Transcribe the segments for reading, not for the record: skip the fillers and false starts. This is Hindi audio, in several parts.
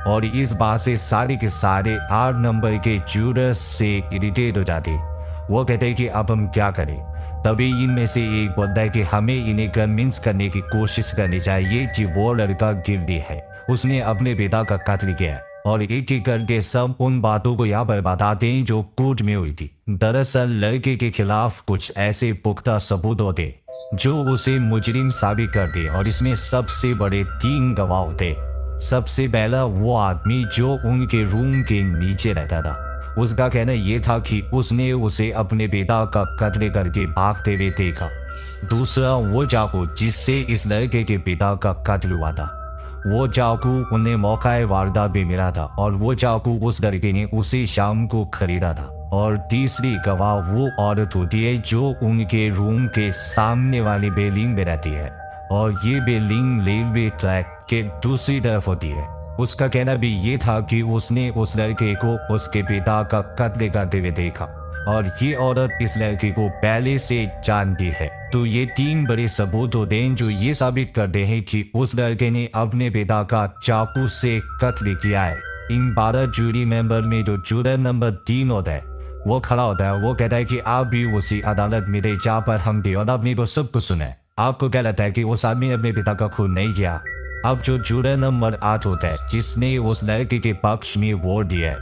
और इस बात से सारे के सारे 8 नंबर के जूरस से इरिटेट हो जाते। वो कहते कि अब हम क्या करें। तभी इनमें से एक बोलता है कि हमें इन्हें कन्विंस करने की कोशिश करनी चाहिए कि वो लड़का गिल्टी है, उसने अपने पिता का कत्ल किया है। और एक एक करके सब उन बातों को यहाँ पर बताते हैं जो कोर्ट में हुई थी। दरअसल लड़के के खिलाफ कुछ ऐसे पुख्ता सबूत होते जो उसे मुजरिम साबित करते और इसमें सबसे बड़े 3 गवाह होते। सबसे पहला वो आदमी जो उनके रूम के नीचे रहता था। उसका कहना यह था कि उसने उसे अपने पिता का कत्ल करके भागते हुए देखा। दूसरा वो चाकू जिससे इस लड़के के पिता का कत्ल हुआ था। वो चाकू उन्हें मौका वारदात भी मिला था और वो चाकू उस लड़के ने उसी शाम को खरीदा था। और तीसरी गवाह वो औरत होती है जो उनके रूम के सामने वाली बिल्डिंग में रहती है और ये बिल्डिंग रेलवे ट्रैक के दूसरी तरफ होती है। उसका कहना भी ये था कि उसने उस लड़के को उसके पिता का कत्ल करते हुए देखा और ये औरत इस लड़के को पहले से जानती है। तो ये 3 बड़े सबूत होते हैं जो ये साबित करते हैं कि उस लड़के ने अपने पिता का चाकू से कत्ल किया है। इन 12 जूरी मेंबर में जो जूरर नंबर 3 होता है वो खड़ा होता है। वो कहता है कि आप भी उसी अदालत में थे जहाँ पर हम थे और आपने वो सब कुछ सुना है। आपको क्या लगता है कि उस आदमी ने अपने पिता का खून नहीं किया? अब जो जूरर नंबर 8 होता है जिसने उस लड़के के पक्ष में वोट दिया है,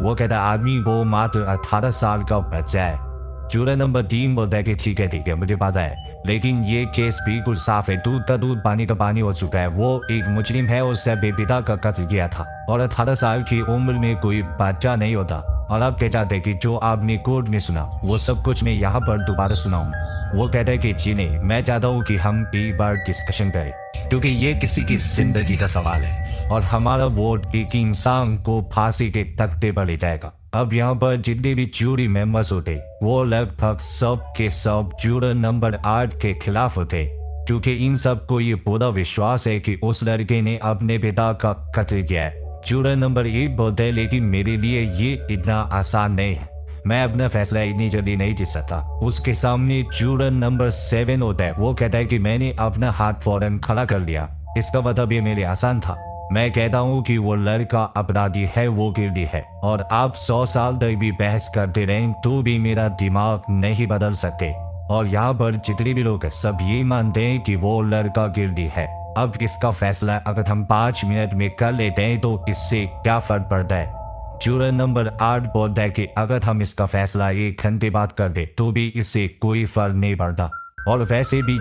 वो कहता है आदमी वो मात्र 18 साल का बच्चा है। जूरर नंबर 3 बोलता है कि ठीक है मुझे पता है, लेकिन ये केस बिल्कुल साफ है, दूध का दूध पानी का पानी हो चुका है। वो एक मुजरिम है, उससे अपने पिता का कत्ल किया था और 18 साल की उम्र में कोई बच्चा नहीं होता। और आप कह चाहते कि जो आपने कोर्ट में सुना वो सब कुछ मैं यहाँ पर दोबारा सुनाऊं। वो कहता है कि जी नहीं, मैं चाहता हूँ कि हम एक बार डिस्कशन करें क्योंकि ये किसी की जिंदगी का सवाल है और हमारा वोट एक इंसान को फांसी के तख्ते पर ले जाएगा। अब यहाँ पर जितने भी जूरी मेंबर्स होते वो लगभग सब के सब जूरर नंबर 8 के खिलाफ होते क्योंकि इन सब को ये पूरा विश्वास है कि उस लड़के ने अपने पिता का कत्ल किया है। जूरर नंबर 1 बोलते हैं लेकिन मेरे लिए ये इतना आसान नहीं है, मैं अपना फैसला इतनी जल्दी नहीं दे सकता। उसके सामने जूरर नंबर 7 होता है। वो कहता है कि मैंने अपना हाथ फौरन खड़ा कर लिया, इसका मतलब ये मेरे आसान था। मैं कहता हूँ कि वो लड़का अपराधी है, वो गिल्टी है और आप 100 साल तक भी बहस करते रहें तो भी मेरा दिमाग नहीं बदल सकते। और यहाँ पर जितने भी लोग हैं सब ये मानते हैं कि वो लड़का गिल्टी है। अब इसका फैसला अगर हम 5 मिनट में कर लेते हैं तो इससे क्या फर्क पड़ता है? जूरर नंबर 8 बोलता है कि अगर हम इसका फैसला 1 घंटे बाद कर दे तो भी इससे कोई फर्क नहीं पड़ता। और वैसे भी